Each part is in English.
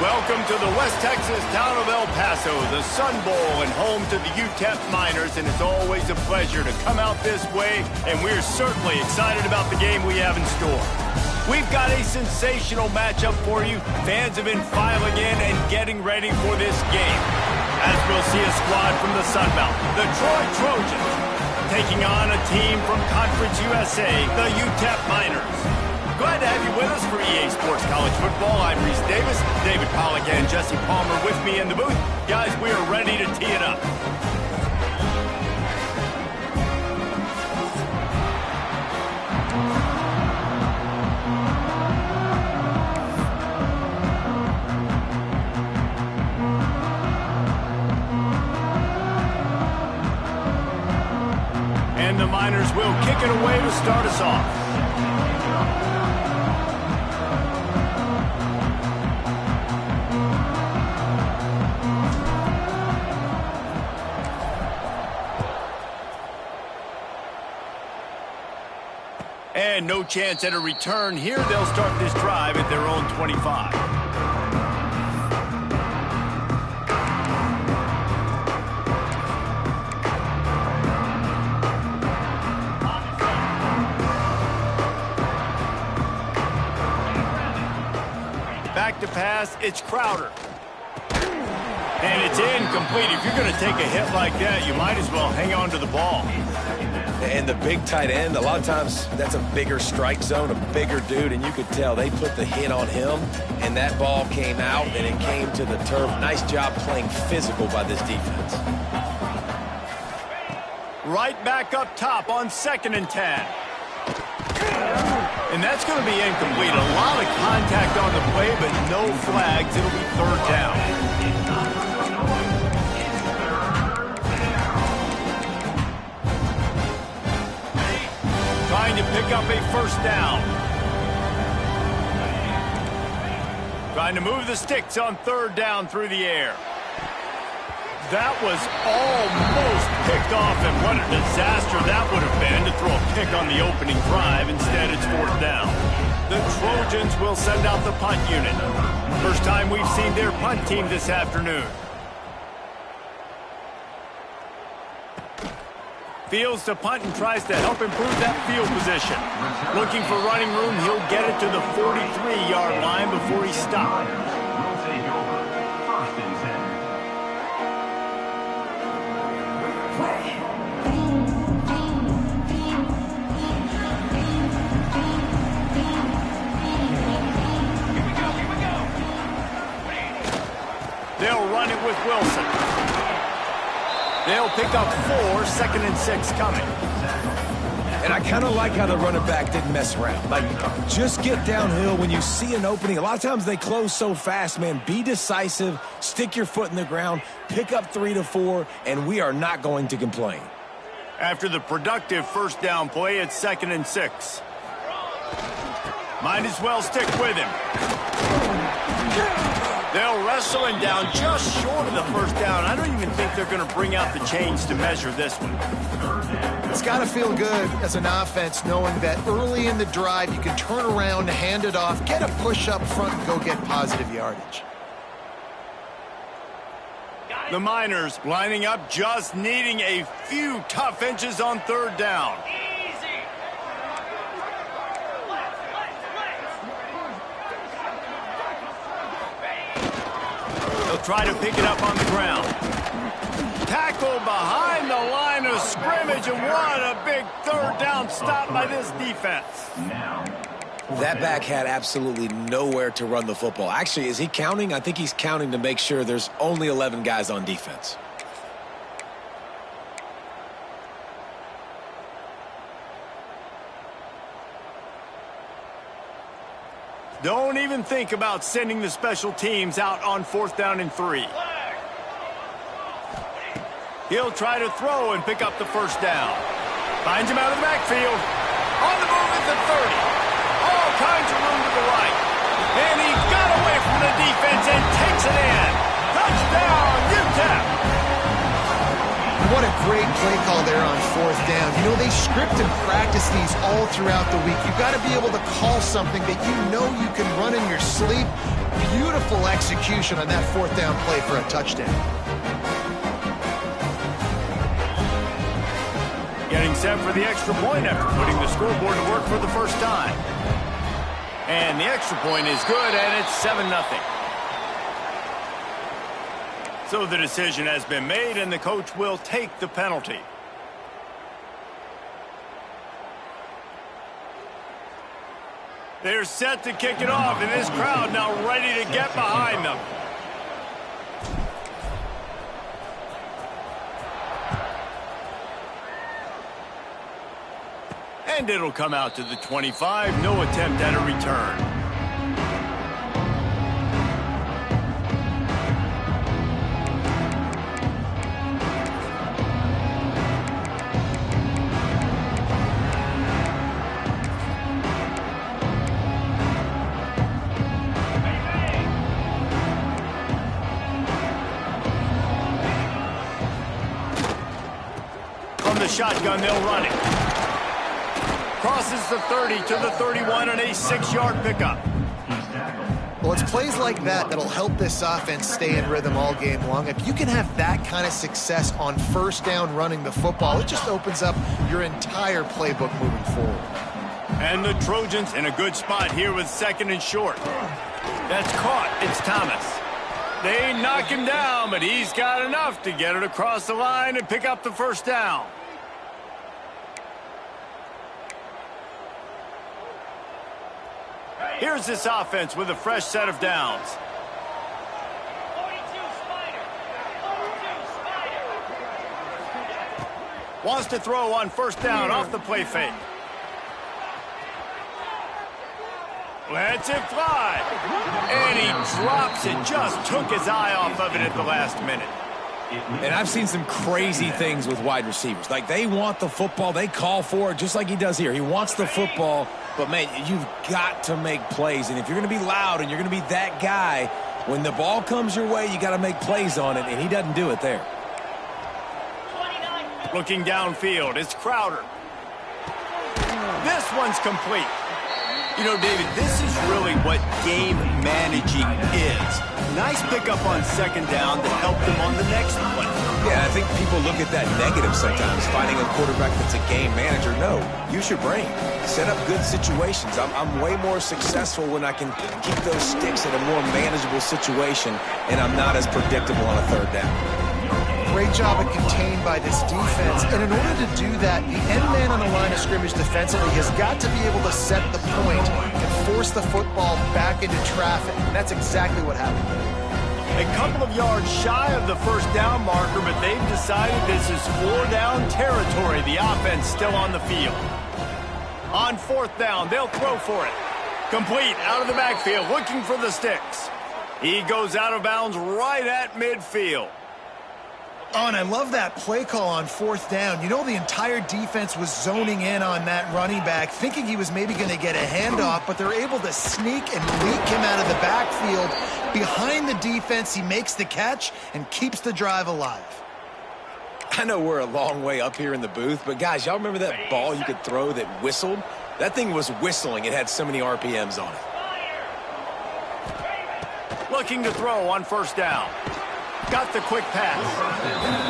Welcome to the West Texas town of El Paso, the Sun Bowl, and home to the UTEP Miners, and it's always a pleasure to come out this way, and we're certainly excited about the game we have in store. We've got a sensational matchup for you. Fans have been filing in and getting ready for this game. As we'll see a squad from the Sun Belt, the Troy Trojans, taking on a team from Conference USA, the UTEP Miners. Glad to have you with us for EA Sports College Football. I'm Reese Davis, David Pollock, and Jesse Palmer with me in the booth. Guys, we are ready to tee it up. And the Miners will kick it away to start us off. And no chance at a return here. They'll start this drive at their own 25. Back to pass, it's Crowder. And it's incomplete. If you're going to take a hit like that, you might as well hang on to the ball. And the big tight end, a lot of times that's a bigger strike zone, a bigger dude, and you could tell they put the hit on him, and that ball came out, and it came to the turf. Nice job playing physical by this defense. Right back up top on 2nd and 10. And that's going to be incomplete. A lot of contact on the play, but no flags. It'll be 3rd down. Trying to pick up a 1st down. Trying to move the sticks on 3rd down through the air. That was almost picked off, and what a disaster that would have been to throw a pick on the opening drive. Instead, it's 4th down. The Trojans will send out the punt unit. First time we've seen their punt team this afternoon. Fields to punt and tries to help improve that field position. Looking for running room, he'll get it to the 43-yard line before he stops. They'll run it with Wilson. They'll pick up 4, 2nd and 6 coming. And I kind of like how the running back didn't mess around. Like, just get downhill when you see an opening. A lot of times they close so fast, man. Be decisive, stick your foot in the ground, pick up 3 to 4, and we are not going to complain. After the productive 1st down play, it's 2nd and 6. Might as well stick with him. They'll wrestle him down just short of the 1st down. I don't even think they're going to bring out the chains to measure this one. It's got to feel good as an offense knowing that early in the drive you can turn around, hand it off, get a push up front, and go get positive yardage. The Miners lining up, just needing a few tough inches on 3rd down. Try to pick it up on the ground. Tackle behind the line of scrimmage, and what a big 3rd down stop by this defense. That back had absolutely nowhere to run the football. Actually, is he counting? I think he's counting to make sure there's only 11 guys on defense. Don't even think about sending the special teams out on 4th down and 3. He'll try to throw and pick up the 1st down. Finds him out of the backfield. On the move at the 30. All kinds of room to the right. And he got away from the defense and takes it in. Touchdown, UTEP! What a great play call there on 4th down. You know, they script and practice these all throughout the week. You've got to be able to call something that you know you can run in your sleep. Beautiful execution on that fourth down play for a touchdown. Getting set for the extra point after putting the scoreboard to work for the first time. And the extra point is good, and it's 7-0. So the decision has been made, and the coach will take the penalty. They're set to kick it off, and this crowd now ready to get behind them. And it'll come out to the 25. No attempt at a return. From the shotgun, they'll run it. Crosses the 30 to the 31 and a 6-yard pickup. Well, it's plays like that that'll help this offense stay in rhythm all game long. If you can have that kind of success on first down running the football, it just opens up your entire playbook moving forward. And the Trojans in a good spot here with 2nd and short. That's caught. It's Thomas. They knock him down, but he's got enough to get it across the line and pick up the first down. Here's this offense with a fresh set of downs. Wants to throw on first down off the play fake. Lets it fly. And he drops it. Just took his eye off of it at the last minute. And I've seen some crazy things with wide receivers. Like, they want the football. They call for it just like he does here. He wants the football. But, man, you've got to make plays. And if you're going to be loud and you're going to be that guy, when the ball comes your way, you got to make plays on it. And he doesn't do it there. Looking downfield, it's Crowder. This one's complete. You know, David, this is really what game managing is. Nice pickup on 2nd down to help them on the next play. Yeah, I think people look at that negative sometimes, finding a quarterback that's a game manager. No, use your brain. Set up good situations. I'm way more successful when I can keep those sticks in a more manageable situation, and I'm not as predictable on a 3rd down. Great job of contained by this defense. And in order to do that, the end man on the line of scrimmage defensively has got to be able to set the point and force the football back into traffic. And that's exactly what happened. A couple of yards shy of the first down marker, but they've decided this is 4-down territory. The offense still on the field. On 4th down, they'll throw for it. Complete out of the backfield, looking for the sticks. He goes out of bounds right at midfield. Oh, and I love that play call on 4th down. You know, the entire defense was zoning in on that running back, thinking he was maybe going to get a handoff, but they're able to sneak and leak him out of the backfield. Behind the defense, he makes the catch and keeps the drive alive. I know we're a long way up here in the booth, but guys, y'all remember that ball you could throw that whistled? That thing was whistling. It had so many RPMs on it. Looking to throw on 1st down. Got the quick pass.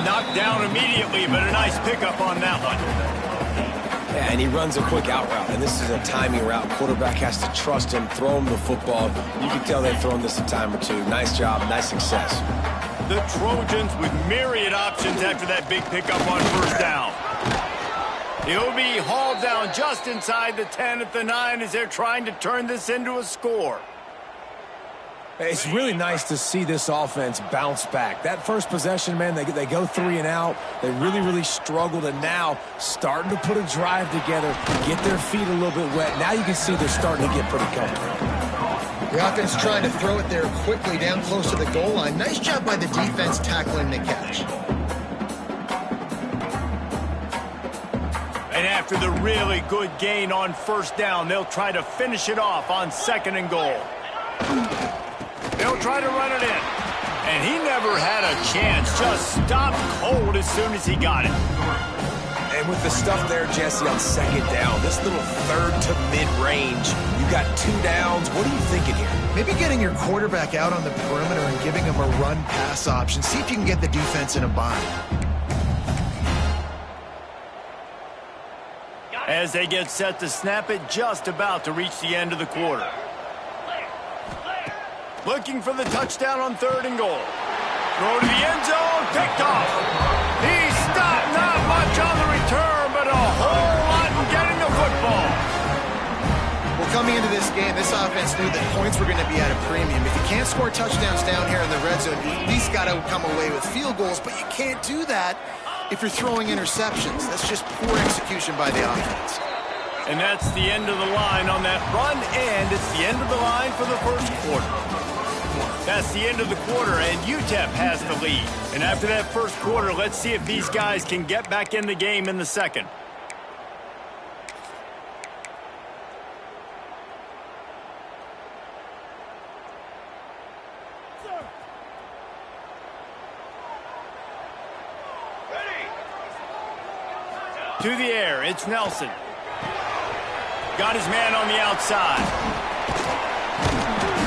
Knocked down immediately, but a nice pickup on that one. Yeah, and he runs a quick out route, and this is a timing route. Quarterback has to trust him, throw him the football. You can tell they've thrown this a time or two. Nice job, nice success. The Trojans with myriad options after that big pickup on 1st down. He'll be hauled down just inside the 10 at the 9 as they're trying to turn this into a score. It's really nice to see this offense bounce back. That first possession, man, they go 3 and out. They really struggled, and now starting to put a drive together, get their feet a little bit wet. Now you can see they're starting to get pretty comfortable. The offense trying to throw it there quickly down close to the goal line. Nice job by the defense tackling the catch. And after the really good gain on 1st down, they'll try to finish it off on 2nd and goal. They'll try to run it in. And he never had a chance. Just stopped cold as soon as he got it. And And with the stuff there, Jesse, on second down, this little third to mid-range, you got 2 downs. What are you thinking here? Maybe getting your quarterback out on the perimeter and giving him a run-pass option. See if you can get the defense in a bind. As they get set to snap it, just about to reach the end of the quarter. Looking for the touchdown on 3rd and goal. Throw to the end zone, picked off. He stopped, not much on the return, but a whole lot in getting the football. Well, coming into this game, this offense knew that points were going to be at a premium. If you can't score touchdowns down here in the red zone, you at least got to come away with field goals, but you can't do that if you're throwing interceptions. That's just poor execution by the offense. And that's the end of the line on that run, and it's the end of the line for the first quarter. That's the end of the quarter, and UTEP has the lead. And after that first quarter, let's see if these guys can get back in the game in the second. To the air, it's Nelson. Got his man on the outside.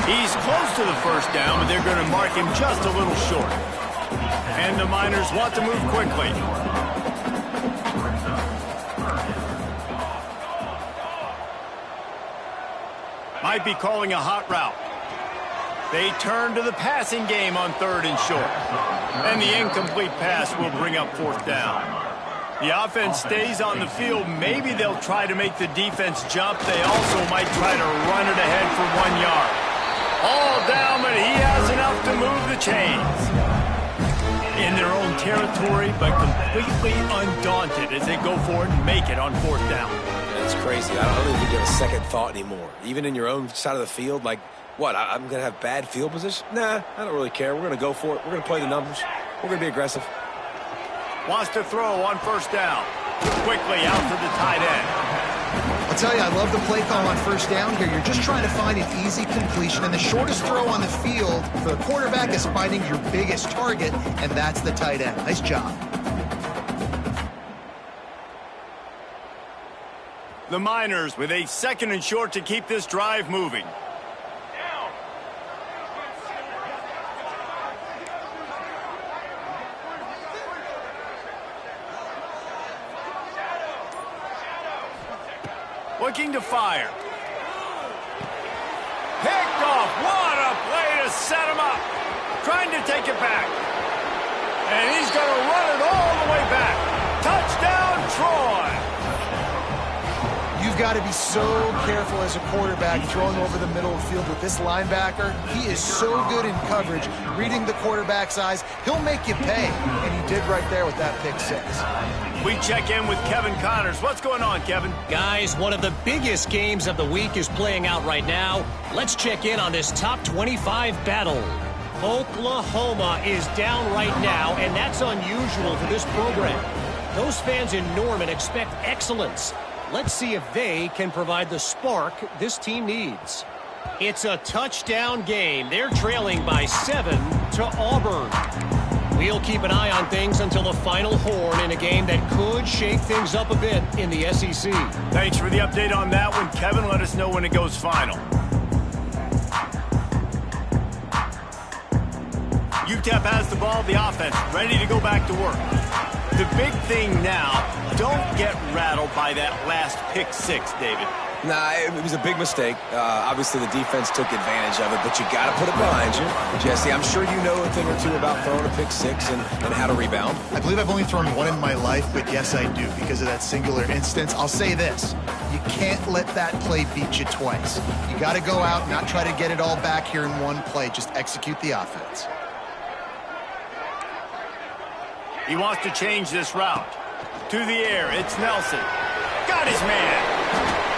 He's close to the first down, but they're going to mark him just a little short. And the Miners want to move quickly. Might be calling a hot route. They turn to the passing game on 3rd and short. And the incomplete pass will bring up 4th down. The offense stays on the field. Maybe they'll try to make the defense jump. They also might try to run it ahead for 1 yard. All down, but he has enough to move the chains. In their own territory, but completely undaunted as they go for it and make it on 4th down. That's crazy. I don't even give a second thought anymore. Even in your own side of the field, like, what, I'm going to have bad field position? Nah, I don't really care. We're going to go for it. We're going to play the numbers. We're going to be aggressive. Wants to throw on 1st down. Quickly out to the tight end. I'll tell you, I love the play call on 1st down here. You're just trying to find an easy completion, and the shortest throw on the field for the quarterback is finding your biggest target, and that's the tight end. Nice job. The Miners with a 2nd and short to keep this drive moving. Looking to fire. Picked off. What a play to set him up. Trying to take it back. And he's going to run it all the way back. Touchdown, Troy. You've got to be so careful as a quarterback throwing over the middle of the field with this linebacker. He is so good in coverage, reading the quarterback's eyes. He'll make you pay, and he did right there with that pick 6. We check in with Kevin Connors. What's going on, Kevin? Guys, one of the biggest games of the week is playing out right now. Let's check in on this top 25 battle. Oklahoma is down right now, and that's unusual for this program. Those fans in Norman expect excellence. Let's see if they can provide the spark this team needs. It's a touchdown game. They're trailing by 7 to Auburn. We'll keep an eye on things until the final horn in a game that could shake things up a bit in the SEC. Thanks for the update on that one, Kevin. Let us know when it goes final. UTEP has the ball, the offense ready to go back to work. The big thing now, don't get rattled by that last pick 6, David. Nah, it was a big mistake. Obviously, the defense took advantage of it, but you got to put it behind you. Jesse, I'm sure you know a thing or two about throwing a pick 6 and how to rebound. I believe I've only thrown one in my life, but yes, I do, because of that singular instance. I'll say this. You can't let that play beat you twice. You got to go out and not try to get it all back here in one play. Just execute the offense. He wants to change this route. To the air, it's Nelson. Got his man.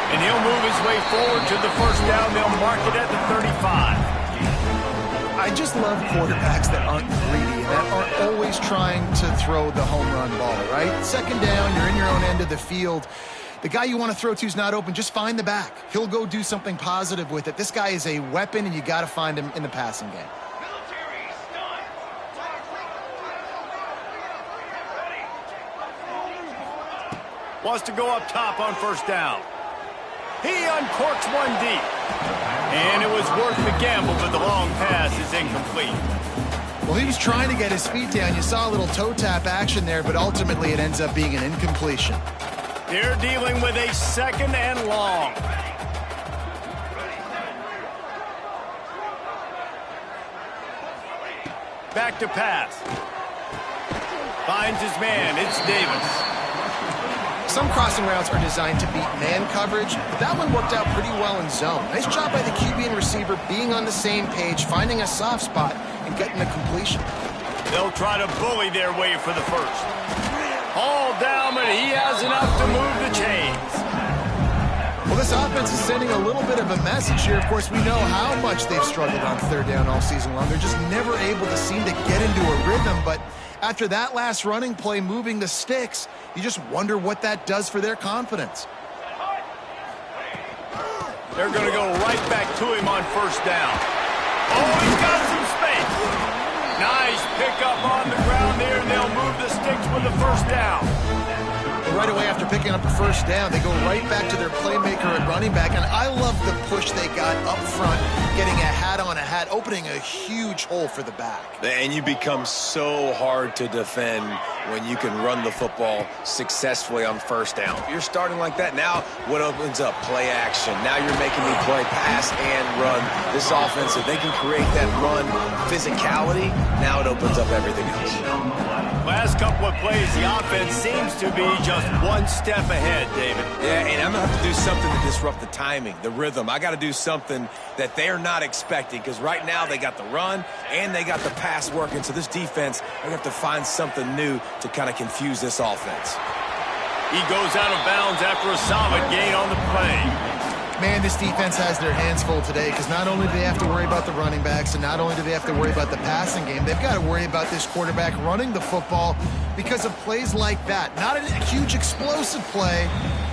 And he'll move his way forward to the first down. They'll mark it at the 35. I just love quarterbacks that aren't greedy, that aren't always trying to throw the home run ball, right? 2nd down, you're in your own end of the field. The guy you want to throw to is not open. Just find the back. He'll go do something positive with it. This guy is a weapon, and you got to find him in the passing game. Wants to go up top on first down. He uncorks one deep. And it was worth the gamble, but the long pass is incomplete. Well, he was trying to get his feet down. You saw a little toe tap action there, but ultimately it ends up being an incompletion. They're dealing with a second and long. Back to pass. Finds his man. It's Davis. Some crossing routes are designed to beat man coverage, but that one worked out pretty well in zone. Nice job by the QB and receiver being on the same page, finding a soft spot, and getting a completion. They'll try to bully their way for the first. All down, but he has enough to move the chains. Well, this offense is sending a little bit of a message here. Of course, we know how much they've struggled on third down all season long. They're just never able to seem to get into a rhythm, but after that last running play moving the sticks, you just wonder what that does for their confidence. They're going to go right back to him on first down. Oh, he's got some space. Nice pickup on the ground there, and they'll move the sticks with the first down. Well, right away after picking up a first down, they go right back to their playmaker at running back, and I love the push they got up front, getting a hat on a hat, opening a huge hole for the back. And you become so hard to defend when you can run the football successfully on first down. You're starting like that. Now what opens up? Play action. Now you're making me play pass and run. This offense, if they can create that run physicality, now it opens up everything else. Last couple of plays, the offense seems to be just one step ahead, David. Yeah, and I'm going to have to do something to disrupt the timing, the rhythm. I got to do something that they're not expecting, because right now they got the run and they got the pass working. So this defense, they have to find something new to kind of confuse this offense. He goes out of bounds after a solid gain on the play. Man, this defense has their hands full today, because not only do they have to worry about the running backs, and not only do they have to worry about the passing game, they've got to worry about this quarterback running the football because of plays like that. Not a huge explosive play,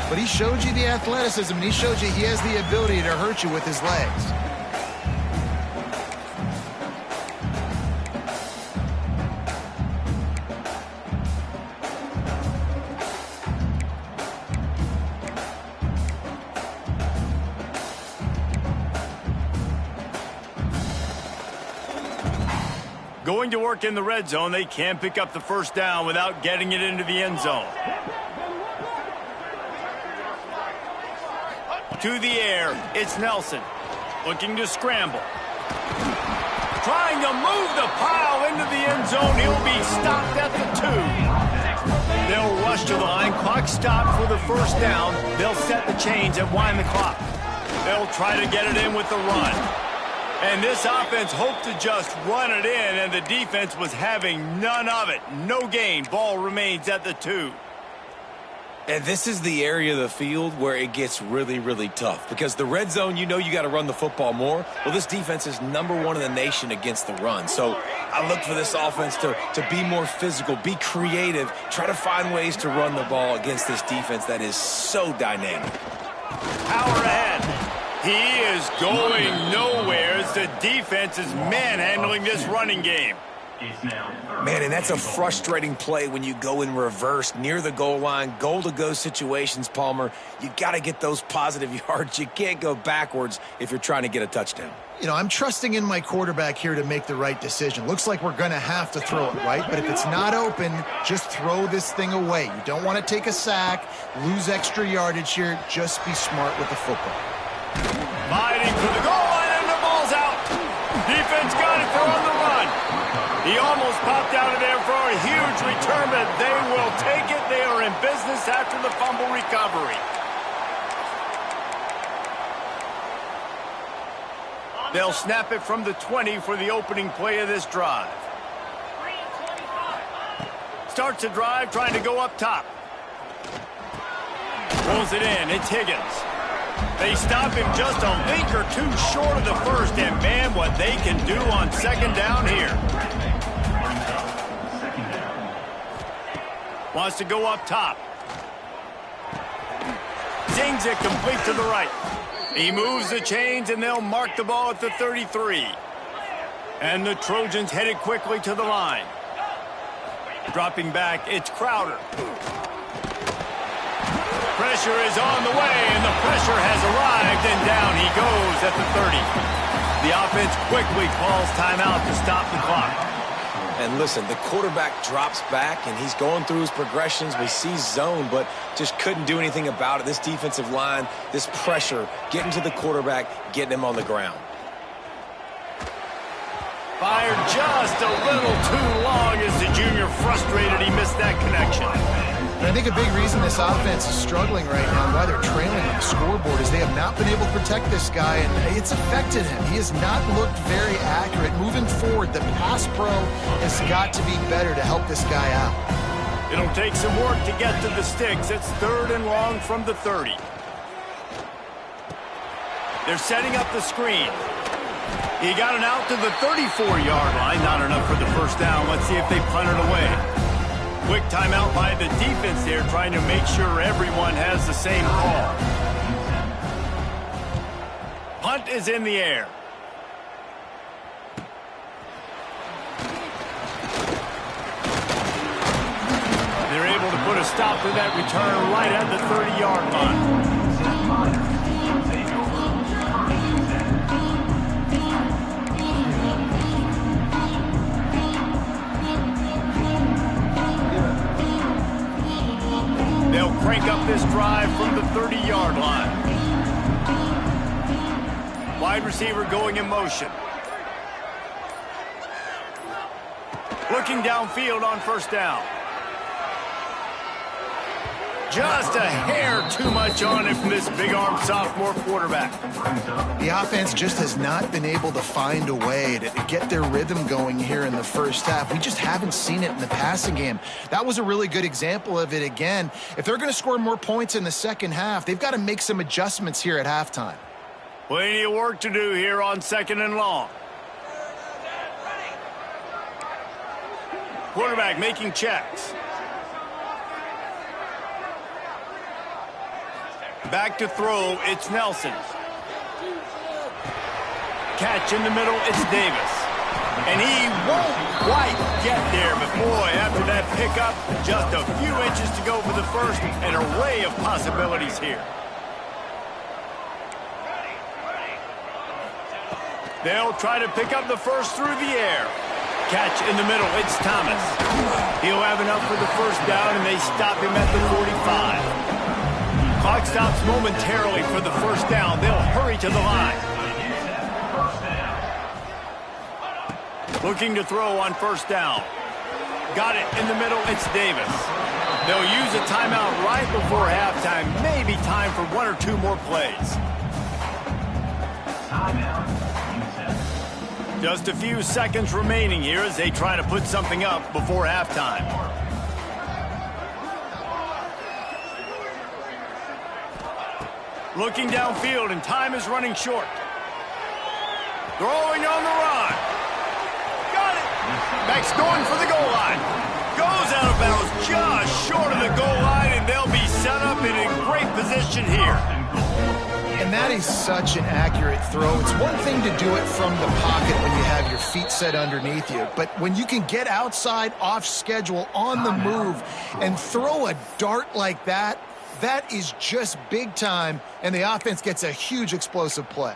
but he showed you the athleticism, and he showed you he has the ability to hurt you with his legs. Going to work in the red zone, they can't pick up the first down without getting it into the end zone. To the air, it's Nelson. Looking to scramble. Trying to move the pile into the end zone. He'll be stopped at the 2. They'll rush to the line. Clock stopped for the first down. They'll set the chains and wind the clock. They'll try to get it in with the run. And this offense hoped to just run it in, and the defense was having none of it. No gain. Ball remains at the 2. And this is the area of the field where it gets really, really tough, because the red zone, you know you got to run the football more. Well, this defense is #1 in the nation against the run. So I look for this offense to be more physical, be creative, try to find ways to run the ball against this defense that is so dynamic. Power ahead. He is going nowhere as the defense is manhandling this running game. Man, and that's a frustrating play when you go in reverse near the goal line, goal-to-go situations, Palmer. You got to get those positive yards. You can't go backwards if you're trying to get a touchdown. You know, I'm trusting in my quarterback here to make the right decision. Looks like we're going to have to throw it, right? But if it's not open, just throw this thing away. You don't want to take a sack, lose extra yardage here. Just be smart with the football. Fighting for the goal line, and the ball's out. Defense got it. They're on the run. He almost popped out of there for a huge return, but they will take it. They are in business after the fumble recovery. They'll snap it from the 20 for the opening play of this drive. Starts the drive, trying to go up top. Rolls it in. It's Higgins. They stop him just a link or two short of the first, and man, what they can do on second down here. Wants to go up top. Zings it complete to the right. He moves the chains, and they'll mark the ball at the 33. And the Trojans headed quickly to the line. Dropping back, it's Crowder. Pressure is on the way, and the pressure has arrived, and down he goes at the 30. The offense quickly calls timeout to stop the clock. And listen, the quarterback drops back, and he's going through his progressions. We see zone, but just couldn't do anything about it. This defensive line, this pressure, getting to the quarterback, getting him on the ground. Fired just a little too long as the junior frustrated he missed that connection. And I think a big reason this offense is struggling right now, why they're trailing on the scoreboard, is they have not been able to protect this guy, and it's affected him. He has not looked very accurate. Moving forward, the pass pro has got to be better to help this guy out. It'll take some work to get to the sticks. It's 3rd and long from the 30. They're setting up the screen. He got it out to the 34-yard line. Not enough for the first down. Let's see if they punt it away. Quick timeout by the defense there, trying to make sure everyone has the same call. Punt is in the air. They're able to put a stop to that return right at the 30-yard line. They'll crank up this drive from the 30-yard line. Wide receiver going in motion. Looking downfield on first down. Just a hair too much on it from this big-armed sophomore quarterback. The offense just has not been able to find a way to get their rhythm going here in the first half. We just haven't seen it in the passing game. That was a really good example of it again. If they're going to score more points in the second half, they've got to make some adjustments here at halftime. Plenty of work to do here on 2nd and long. Quarterback making checks. Back to throw, it's Nelson. Catch in the middle, it's Davis. And he won't quite get there, but boy, after that pickup, just a few inches to go for the first, an array of possibilities here. They'll try to pick up the first through the air. Catch in the middle, it's Thomas. He'll have enough for the first down, and they stop him at the 45. Clock stops momentarily for the first down. They'll hurry to the line. Looking to throw on first down. Got it in the middle. It's Davis. They'll use a timeout right before halftime. Maybe time for 1 or 2 more plays. Just a few seconds remaining here as they try to put something up before halftime. Looking downfield, and time is running short. Throwing on the run. Got it. Max going for the goal line. Goes out of bounds just short of the goal line, and they'll be set up in a great position here. And that is such an accurate throw. It's one thing to do it from the pocket when you have your feet set underneath you, but when you can get outside, off schedule, on the move, and throw a dart like that, that is just big time, and the offense gets a huge explosive play.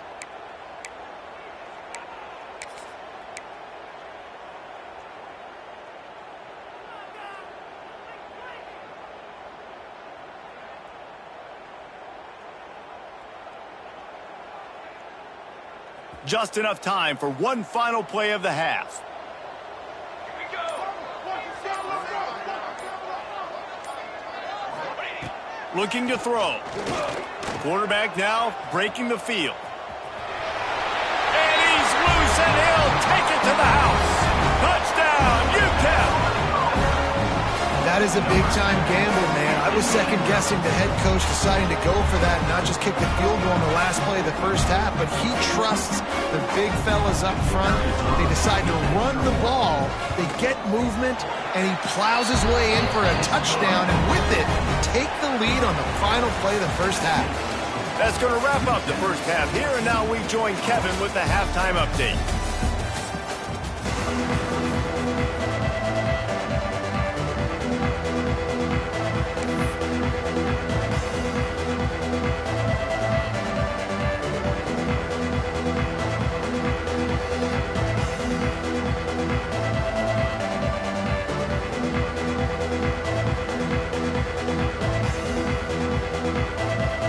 Just enough time for one final play of the half. Looking to throw. Quarterback now breaking the field. And he's loose, and he'll take it to the house. Touchdown, UTEP! That is a big-time gamble, man. I was second-guessing the head coach deciding to go for that and not just kick the field goal in the last play of the first half, but he trusts the big fellas up front. They decide to run the ball. They get movement, and he plows his way in for a touchdown, and with it, take the lead on the final play of the first half. That's going to wrap up the first half here, and now we join Kevin with the halftime update.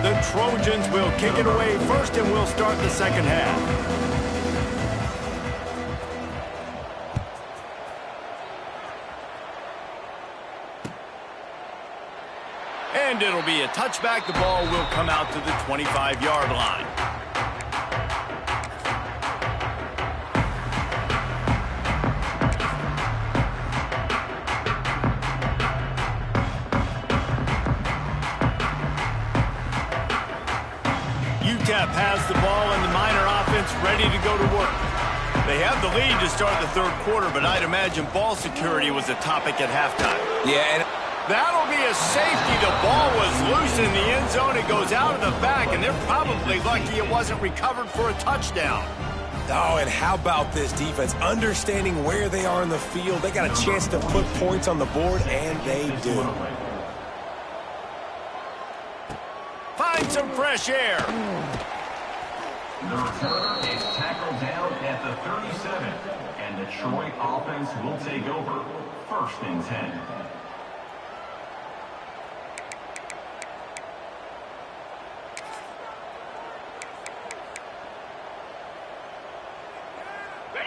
The Trojans will kick it away first, and we'll start the second half. And it'll be a touchback. The ball will come out to the 25-yard line. UTEP has the ball and the Miner offense ready to go to work. They have the lead to start the third quarter, but I'd imagine ball security was a topic at halftime. Yeah, and that'll be a safety. The ball was loose in the end zone. It goes out of the back, and they're probably lucky it wasn't recovered for a touchdown. oh, and how about this defense? Understanding where they are in the field. They got a chance to put points on the board, and they do. Find some fresh air. The returner is tackled down at the 37, and the Troy offense will take over. 1st and 10.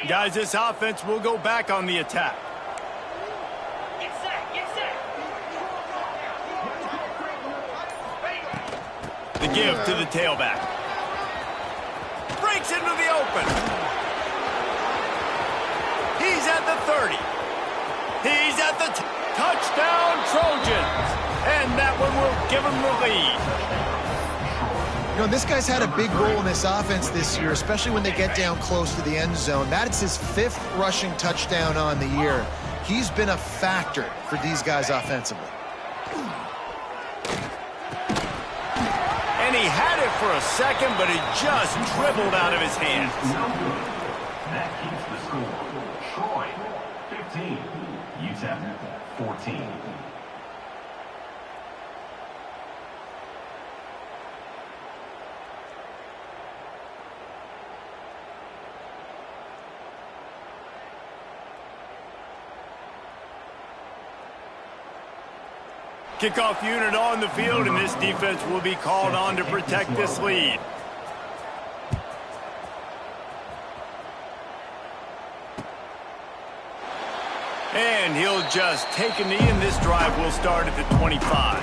Guys, this offense will go back on the attack. Get set, get set. The give to the tailback. Breaks into the open. He's at the 30. He's at the touchdown Trojans. And that one will give him the lead. You know, this guy's had a big role in this offense this year, especially when they get down close to the end zone. That's his 5th rushing touchdown on the year. He's been a factor for these guys offensively. And he had it for a second, but it just dribbled out of his hands. That keeps the score. Troy, 15. UTEP, 14. Kickoff unit on the field, and this defense will be called on to protect this lead. And he'll just take a knee, and this drive will start at the 25.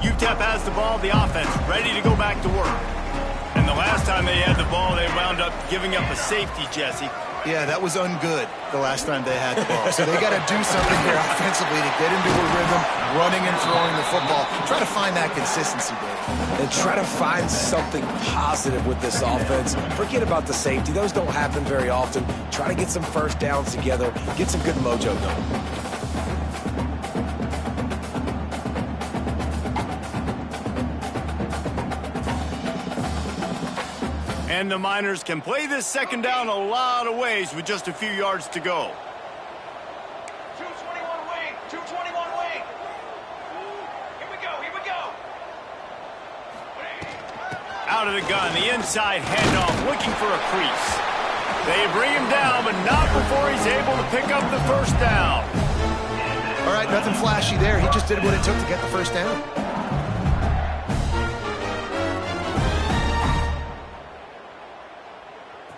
UTEP has the ball, the offense ready to go back to work. And the last time they had the ball, they wound up giving up a safety, Jesse. Yeah, that was ungood the last time they had the ball. So they got to do something here offensively to get into a rhythm, running and throwing the football. Try to find that consistency, Dave. And try to find something positive with this offense. Forget about the safety. Those don't happen very often. Try to get some first downs together. Get some good mojo going. And the Miners can play this second down a lot of ways with just a few yards to go. 221 wing, 221 wing. Here we go, here we go. Out of the gun, the inside handoff, looking for a crease. They bring him down, but not before he's able to pick up the first down. All right, nothing flashy there. He just did what it took to get the first down.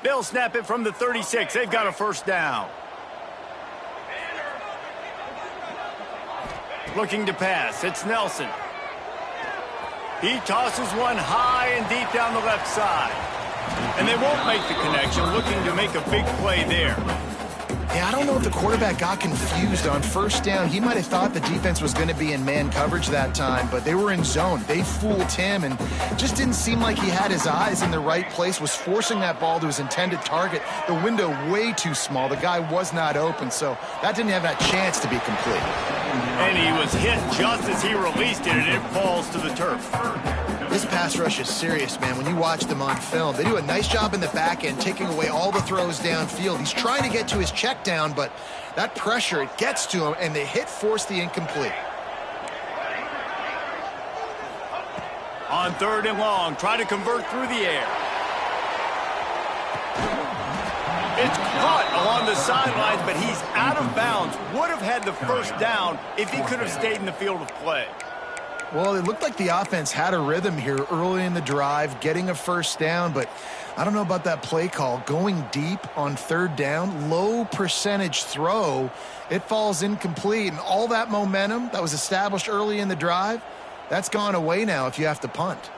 They'll snap it from the 36. They've got a first down. Looking to pass. It's Nelson. He tosses one high and deep down the left side. And they won't make the connection, looking to make a big play there. Yeah, I don't know if the quarterback got confused on first down. He might have thought the defense was going to be in man coverage that time, but they were in zone. They fooled him and just didn't seem like he had his eyes in the right place, was forcing that ball to his intended target. The window way too small. The guy was not open, so that didn't have that chance to be complete. And he was hit just as he released it, and it falls to the turf. This pass rush is serious, man. When you watch them on film, they do a nice job in the back end, taking away all the throws downfield. He's trying to get to his check down, but that pressure, it gets to him, and the hit forced the incomplete. On 3rd and long, try to convert through the air. It's caught along the sidelines, but he's out of bounds. Would have had the first down if he could have stayed in the field of play. Well, it looked like the offense had a rhythm here early in the drive, getting a first down, but I don't know about that play call. Going deep on 3rd down, low percentage throw, it falls incomplete, and all that momentum that was established early in the drive, that's gone away now if you have to punt.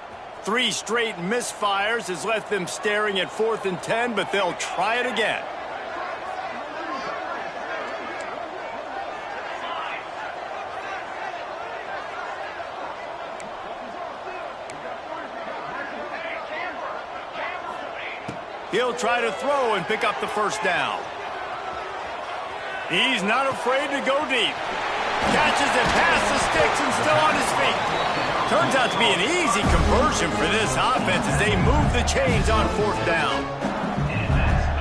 3 straight misfires has left them staring at 4th and 10, but they'll try it again. He'll try to throw and pick up the first down. He's not afraid to go deep. Catches it past the sticks and still on his feet. Turns out to be an easy conversion for this offense as they move the chains on 4th down.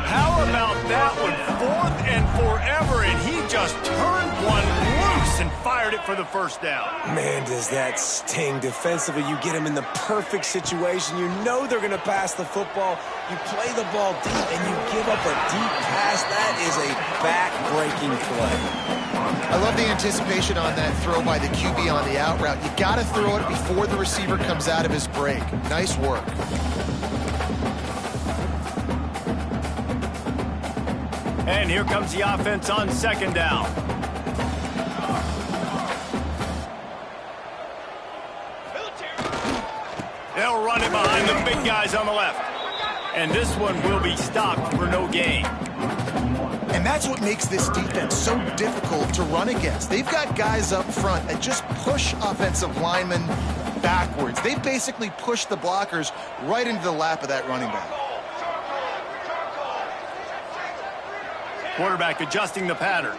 How about that one? 4th and forever, and he just turned one loose and fired it for the first down. Man, does that sting. Defensively, you get him in the perfect situation. You know they're going to pass the football. You play the ball deep, and you give up a deep pass. That is a back-breaking play. I love the anticipation on that throw by the QB on the out route. You got to throw it before the receiver comes out of his break. Nice work. And here comes the offense on 2nd down. They'll run it behind the big guys on the left. And this one will be stopped for no gain. And that's what makes this defense so difficult to run against. They've got guys up front that just push offensive linemen backwards. They basically push the blockers right into the lap of that running back. Quarterback adjusting the pattern.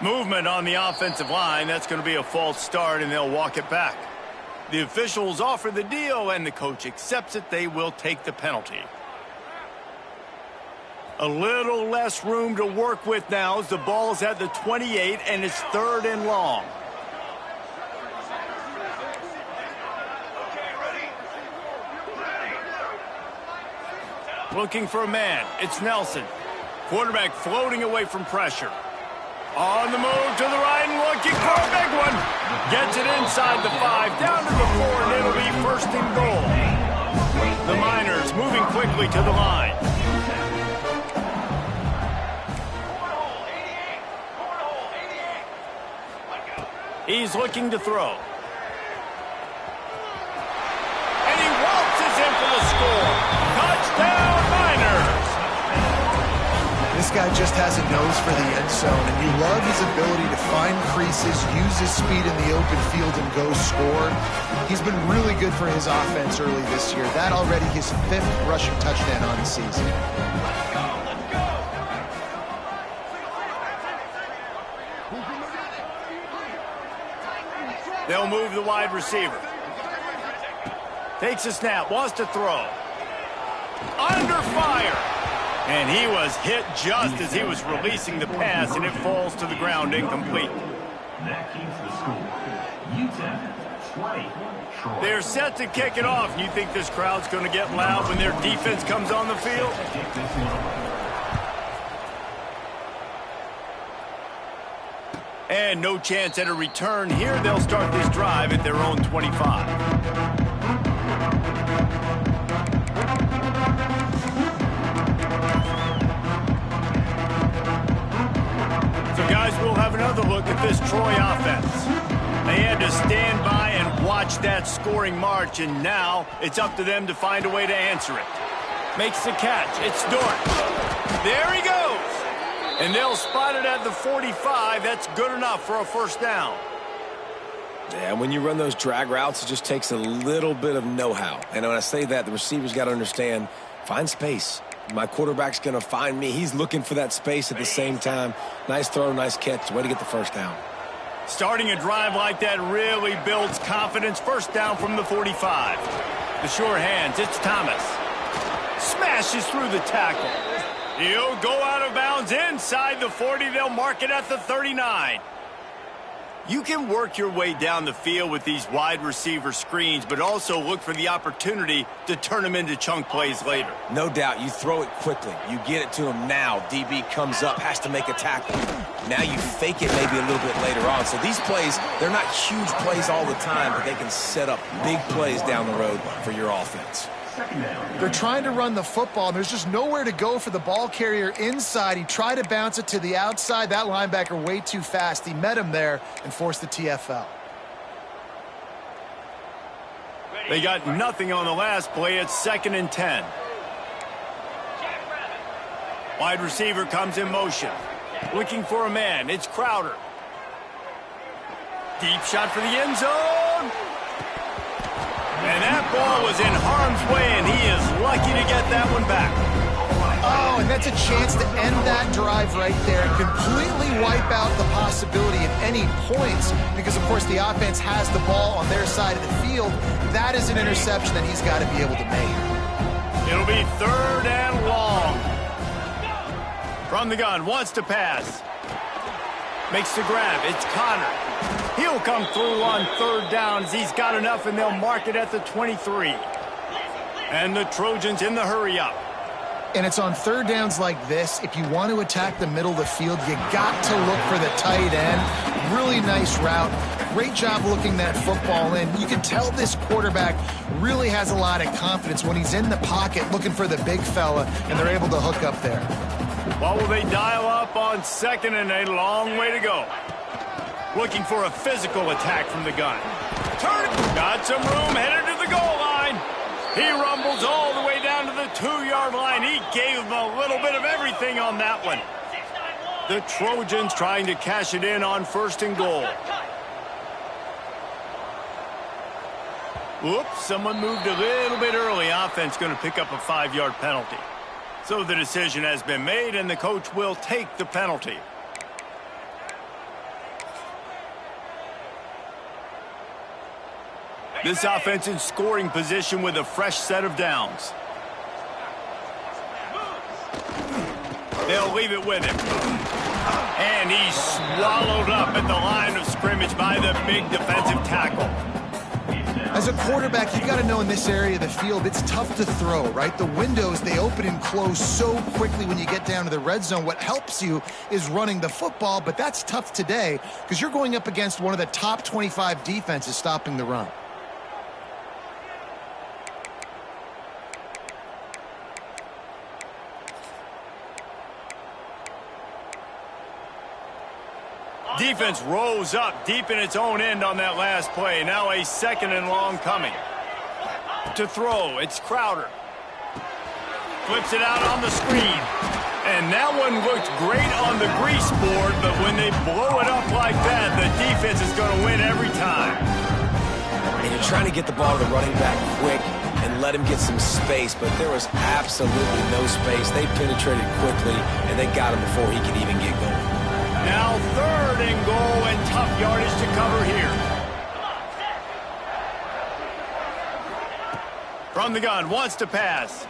Movement on the offensive line. That's going to be a false start, and they'll walk it back. The officials offer the deal, and the coach accepts it. They will take the penalty. A little less room to work with now as the ball's at the 28, and it's 3rd and long. Looking for a man. It's Nelson. Quarterback floating away from pressure. On the move to the right and looking for a big one. Gets it inside the 5, down to the 4, and it'll be 1st and goal. The Miners moving quickly to the line. He's looking to throw. And he waltzes in for the score. Touchdown, Miners! This guy just has a nose for the end zone, and you love his ability to find creases, use his speed in the open field, and go score. He's been really good for his offense early this year. That already his 5th rushing touchdown on the season. They'll move the wide receiver. Takes a snap, wants to throw. Under fire. And he was hit just as he was releasing the pass, and it falls to the ground incomplete. That keeps the score. UTEP 20. Troy. They're set to kick it off. You think this crowd's going to get loud when their defense comes on the field? And no chance at a return here. They'll start this drive at their own 25. So, guys, we'll have another look at this Troy offense. They had to stand by and watch that scoring march, and now it's up to them to find a way to answer it. Makes the catch. It's Dort. There he goes. And they'll spot it at the 45. That's good enough for a first down. Yeah, when you run those drag routes, it just takes a little bit of know-how. And when I say that, the receivers got to understand, find space. My quarterback's going to find me. He's looking for that space at the same time. Nice throw, nice catch. Way to get the first down. Starting a drive like that really builds confidence. First down from the 45. The sure hands, it's Thomas. Smashes through the tackle. He'll go out of bounds Comes inside the 40. They'll mark it at the 39. You can work your way down the field with these wide receiver screens, but also look for the opportunity to turn them into chunk plays later. No doubt. You throw it quickly. You get it to him now. DB comes up, has to make a tackle. Now you fake it maybe a little bit later on. So these plays, they're not huge plays all the time, but they can set up big plays down the road for your offense. They're trying to run the football, and there's just nowhere to go for the ball carrier inside. He tried to bounce it to the outside. That linebacker way too fast. He met him there and forced the TFL. They got nothing on the last play. It's 2nd and 10. Wide receiver comes in motion. Looking for a man. It's Crowder. Deep shot for the end zone. And that ball was in harm's way, and he is lucky to get that one back. Oh, and that's a chance to end that drive right there and completely wipe out the possibility of any points because, of course, the offense has the ball on their side of the field. That is an interception that he's got to be able to make. It'll be 3rd and long. From the gun, wants to pass. Makes the grab. It's Connor. He'll come through on 3rd downs. He's got enough, and they'll mark it at the 23. And the Trojans in the hurry up. And it's on 3rd downs like this. If you want to attack the middle of the field, you got to look for the tight end. Really nice route. Great job looking that football in. You can tell this quarterback really has a lot of confidence when he's in the pocket looking for the big fella, and they're able to hook up there. What will they dial up on 2nd and a long way to go? Looking for a physical attack from the gun. Turn. Got some room, headed to the goal line. He rumbles all the way down to the 2-yard line. He gave him a little bit of everything on that one. The Trojans trying to cash it in on 1st and goal. Whoops, someone moved a little bit early. Offense going to pick up a 5-yard penalty. So the decision has been made, and the coach will take the penalty. This offense in scoring position with a fresh set of downs. They'll leave it with him. And he's swallowed up at the line of scrimmage by the big defensive tackle. As a quarterback, you've got to know in this area of the field, it's tough to throw, right? The windows, they open and close so quickly when you get down to the red zone. What helps you is running the football, but that's tough today because you're going up against one of the top 25 defenses stopping the run. Defense rose up deep in its own end on that last play. Now a 2nd and long coming. To throw, it's Crowder. Flips it out on the screen. And that one looked great on the grease board, but when they blow it up like that, the defense is going to win every time. And you're trying to get the ball to the running back quick and let him get some space, but there was absolutely no space. They penetrated quickly, and they got him before he could even get going. Now 3rd and goal, and tough yardage to cover here. From the gun, wants to pass.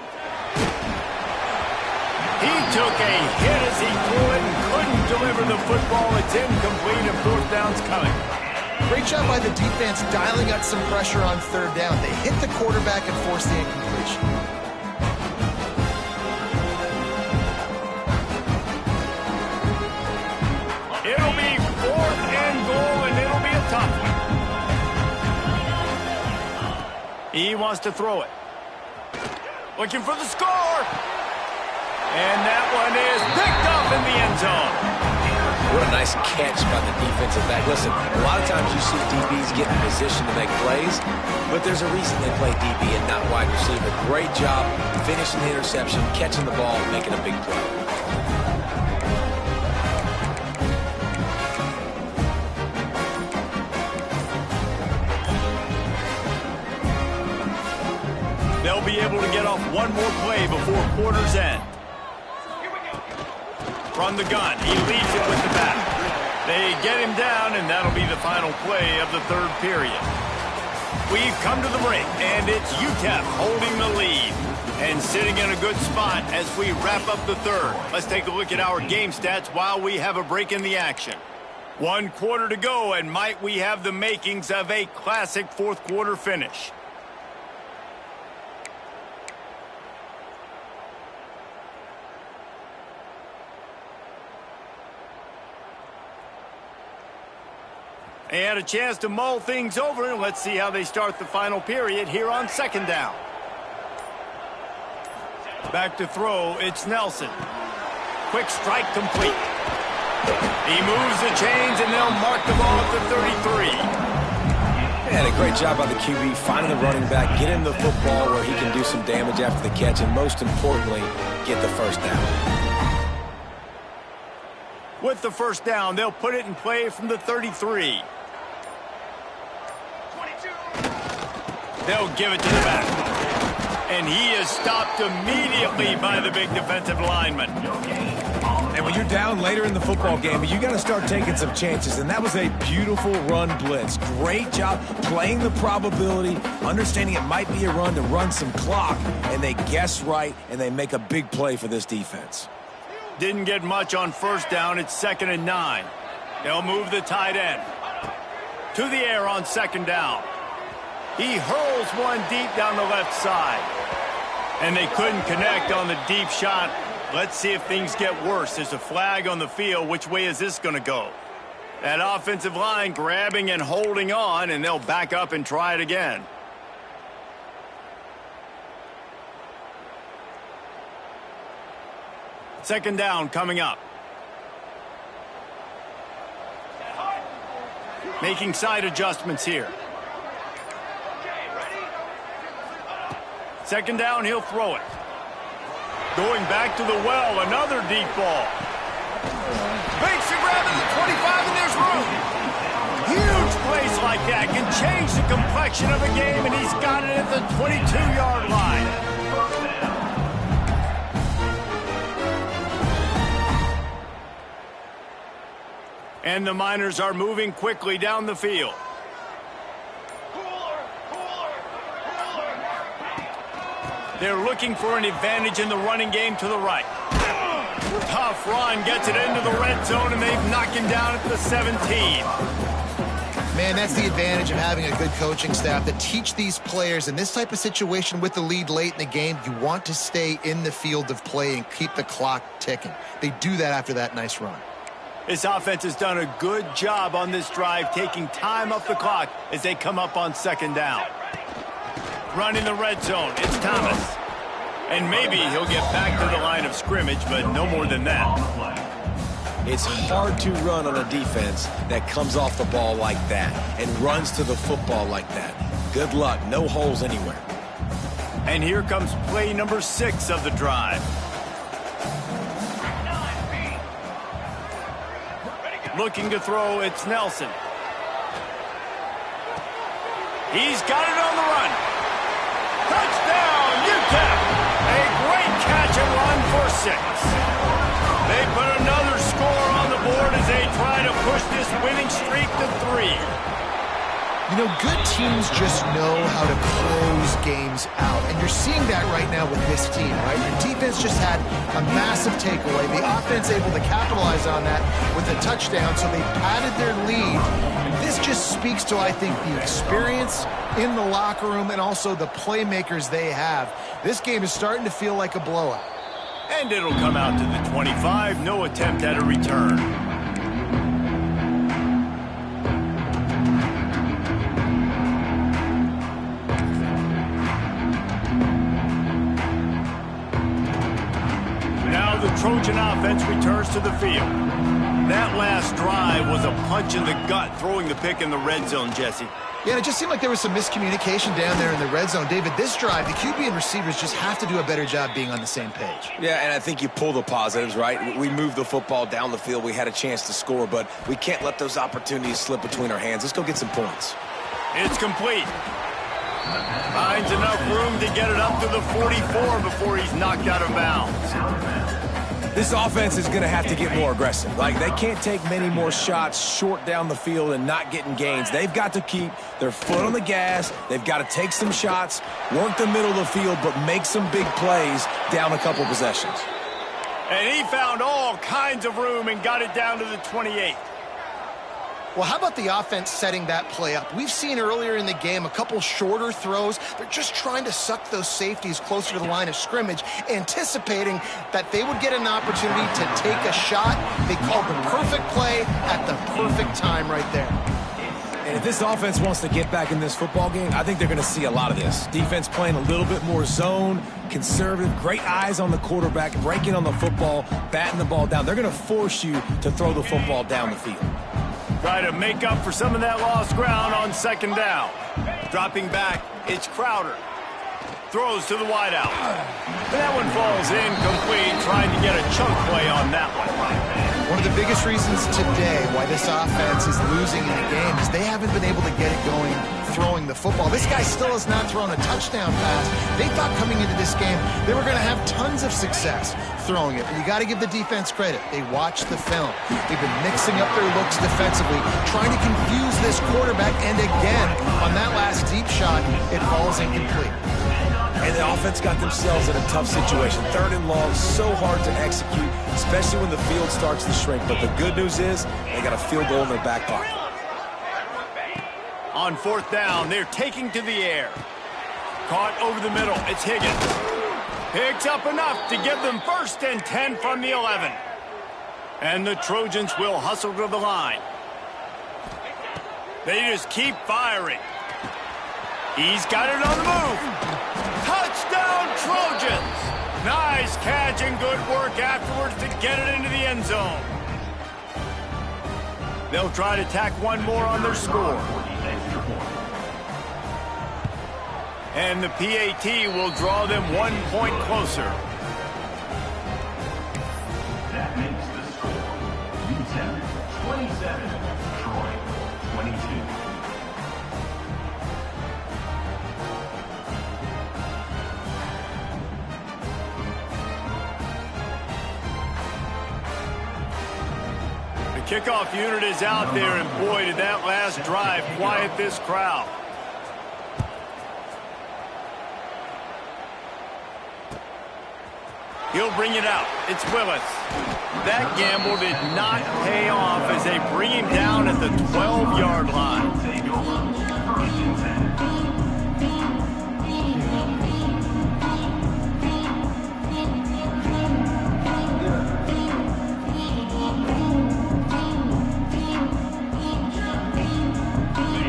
He took a hit as he threw it and couldn't deliver the football. It's incomplete, and 4th down's coming. Great job by the defense dialing up some pressure on 3rd down. They hit the quarterback and forced the incompletion. It'll be 4th and goal, and it'll be a tough one. He wants to throw it. Looking for the score. And that one is picked up in the end zone. What a nice catch by the defensive back. Listen, a lot of times you see DBs get in position to make plays, but there's a reason they play DB and not wide receiver. Great job finishing the interception, catching the ball, making a big play. They'll be able to get off one more play before quarter's end. From the gun, he leaves it with the back. They get him down, and that'll be the final play of the 3rd period. We've come to the break, and it's UTEP holding the lead. And sitting in a good spot as we wrap up the third. Let's take a look at our game stats while we have a break in the action. 1 quarter to go, and might we have the makings of a classic fourth quarter finish. They had a chance to mull things over, and let's see how they start the final period here on second down. Back to throw, it's Nelson. Quick strike complete. He moves the chains, and they'll mark the ball at the 33. And a great job by the QB finding the running back, get him the football where he can do some damage after the catch, and most importantly, get the first down. With the first down, they'll put it in play from the 33. 22. They'll give it to the back. And he is stopped immediately by the big defensive lineman. And when you're down later in the football game, you got to start taking some chances. And that was a beautiful run blitz. Great job playing the probability, understanding it might be a run to run some clock. And they guess right, and they make a big play for this defense. Didn't get much on first down. It's 2nd and 9. They'll move the tight end. To the air on second down. He hurls one deep down the left side. And they couldn't connect on the deep shot. Let's see if things get worse. There's a flag on the field. Which way is this going to go? That offensive line grabbing and holding on, and they'll back up and try it again. Second down coming up. Making side adjustments here. Second down, he'll throw it. Going back to the well, another deep ball. Makes a grab at the 25, and there's room. Huge plays like that can change the complexion of a game, and he's got it at the 22-yard line. And the Miners are moving quickly down the field. They're looking for an advantage in the running game to the right. Tough run, gets it into the red zone, and they've knocked him down at the 17. Man, that's the advantage of having a good coaching staff that teach these players in this type of situation with the lead late in the game. You want to stay in the field of play and keep the clock ticking. They do that after that nice run. This offense has done a good job on this drive, taking time off the clock as they come up on second down. Running the red zone, it's Thomas. And maybe he'll get back to the line of scrimmage, but no more than that. It's hard to run on a defense that comes off the ball like that and runs to the football like that. Good luck, no holes anywhere. And here comes play number 6 of the drive. Looking to throw, it's Nelson. He's got it on the run. Touchdown, UTEP! A great catch and run for 6. They put another score on the board as they try to push this winning streak to 3. You know, good teams just know how to close games out. And you're seeing that right now with this team, right? Your defense just had a massive takeaway. The offense able to capitalize on that with a touchdown, so they padded their lead. And this just speaks to, I think, the experience in the locker room and also the playmakers they have. This game is starting to feel like a blowout. And it'll come out to the 25. No attempt at a return. The Trojan offense returns to the field. That last drive was a punch in the gut, throwing the pick in the red zone, Jesse. Yeah, and it just seemed like there was some miscommunication down there in the red zone. David, this drive, the QB and receivers just have to do a better job being on the same page. Yeah, and I think you pull the positives, right? We moved the football down the field. We had a chance to score, but we can't let those opportunities slip between our hands. Let's go get some points. It's complete. Finds enough room to get it up to the 44 before he's knocked out of bounds. This offense is going to have to get more aggressive. Like, they can't take many more shots short down the field and not getting gains. They've got to keep their foot on the gas. They've got to take some shots, work the middle of the field, but make some big plays down a couple possessions. And he found all kinds of room and got it down to the 28. Well, how about the offense setting that play up? We've seen earlier in the game a couple shorter throws. They're just trying to suck those safeties closer to the line of scrimmage, anticipating that they would get an opportunity to take a shot. They called the perfect play at the perfect time right there. And if this offense wants to get back in this football game, I think they're going to see a lot of this. Defense playing a little bit more zone, conservative, great eyes on the quarterback, breaking on the football, batting the ball down. They're going to force you to throw the football down the field. Try to make up for some of that lost ground on second down. Dropping back, it's Crowder. Throws to the wideout. That one falls incomplete, trying to get a chunk play on that one. One of the biggest reasons today why this offense is losing in the game is they haven't been able to get it going throwing the football. This guy still has not thrown a touchdown pass. They thought coming into this game they were going to have tons of success throwing it. But you got to give the defense credit. They watched the film. They've been mixing up their looks defensively, trying to confuse this quarterback. And again, on that last deep shot, it falls incomplete. And the offense got themselves in a tough situation. Third and long, so hard to execute, especially when the field starts to shrink. But the good news is they got a field goal in their back pocket. On fourth down, they're taking to the air. Caught over the middle, it's Higgins. Picks up enough to give them 1st and 10 from the 11. And the Trojans will hustle to the line. They just keep firing. He's got it on the move. Touchdown, Trojans! Nice catch and good work afterwards to get it into the end zone. They'll try to tack one more on their score. And the PAT will draw them 1 point closer. That makes the score UTEP 27, Troy 22. The kickoff unit is out there, and boy, did that last drive quiet this crowd. He'll bring it out. It's Willis. That gamble did not pay off as they bring him down at the 12-yard line.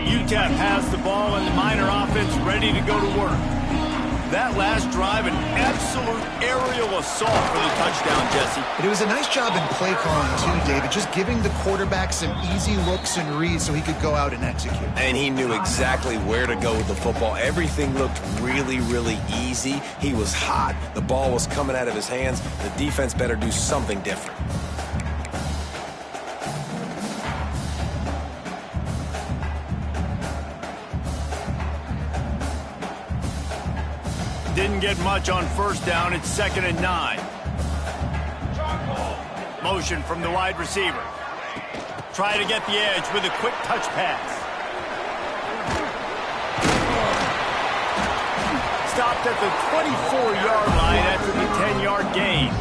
UTEP has the ball and the Miner offense ready to go to work. That last drive, an absolute aerial assault for the touchdown, Jesse. But it was a nice job in play calling, too, David, just giving the quarterback some easy looks and reads so he could go out and execute. And he knew exactly where to go with the football. Everything looked really, really easy. He was hot. The ball was coming out of his hands. The defense better do something different. Didn't get much on first down. It's 2nd and 9. Motion from the wide receiver. Try to get the edge with a quick touch pass. Stopped at the 24-yard line after the 10-yard gain.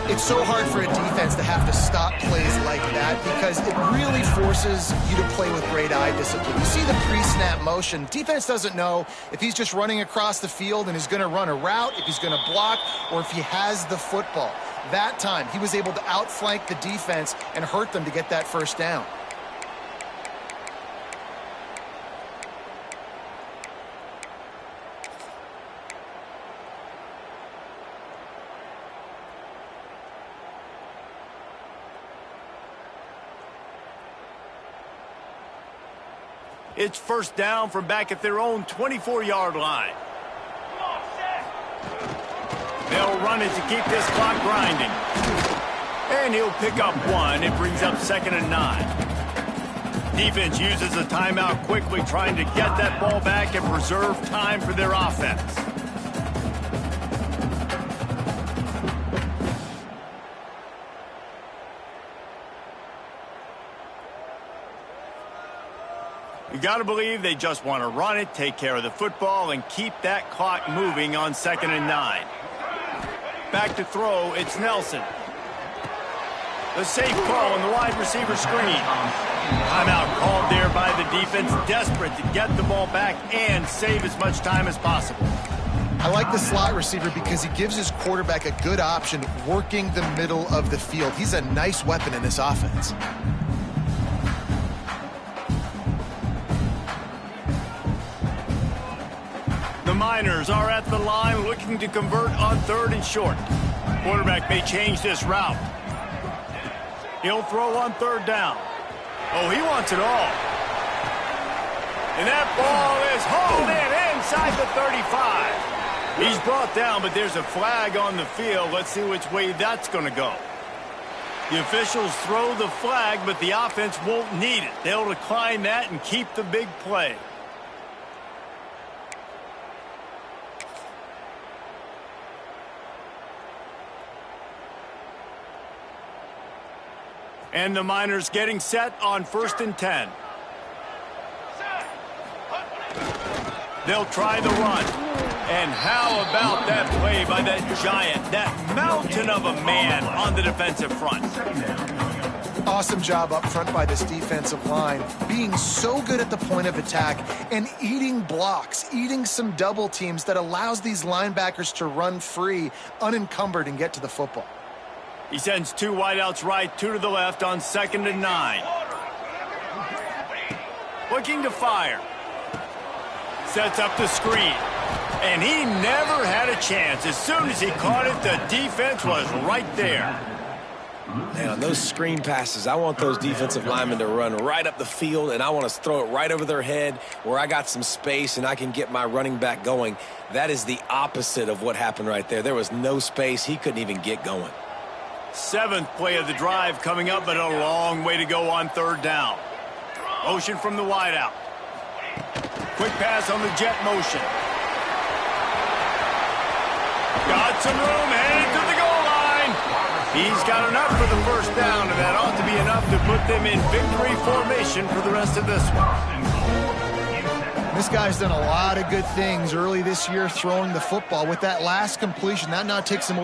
It's so hard for a defense to have to stop plays like that because it really forces you to play with great eye discipline. You see the pre-snap motion. Defense doesn't know if he's just running across the field and is going to run a route, if he's going to block, or if he has the football. That time, he was able to outflank the defense and hurt them to get that first down. It's first down from back at their own 24-yard line. They'll run it to keep this clock grinding. And he'll pick up one. It brings up 2nd and 9. Defense uses a timeout quickly, trying to get that ball back and preserve time for their offense. You got to believe they just want to run it, take care of the football, and keep that clock moving on 2nd and 9. Back to throw, it's Nelson. The safe call on the wide receiver screen. Timeout called there by the defense, desperate to get the ball back and save as much time as possible. I like the slot receiver because he gives his quarterback a good option working the middle of the field. He's a nice weapon in this offense. The Miners are at the line looking to convert on 3rd and short. Quarterback may change this route. He'll throw on 3rd down. Oh, he wants it all. And that ball is hauled in inside the 35. He's brought down, but there's a flag on the field. Let's see which way that's going to go. The officials throw the flag, but the offense won't need it. They'll decline that and keep the big play. And the Miners getting set on 1st and 10. They'll try the run. And how about that play by that giant, that mountain of a man on the defensive front? Awesome job up front by this defensive line, being so good at the point of attack and eating blocks, eating some double teams that allows these linebackers to run free, unencumbered, and get to the football. He sends 2 wideouts right, 2 to the left on 2nd and 9. Looking to fire. Sets up the screen. And he never had a chance. As soon as he caught it, the defense was right there. Man, on those screen passes, I want those defensive linemen to run right up the field, and I want to throw it right over their head where I got some space and I can get my running back going. That is the opposite of what happened right there. There was no space. He couldn't even get going. 7th play of the drive coming up, but a long way to go on 3rd down. Motion from the wideout. Quick pass on the jet motion. Got some room, headed to the goal line. He's got enough for the 1st down, and that ought to be enough to put them in victory formation for the rest of this one. This guy's done a lot of good things early this year throwing the football. With that last completion, that now takes him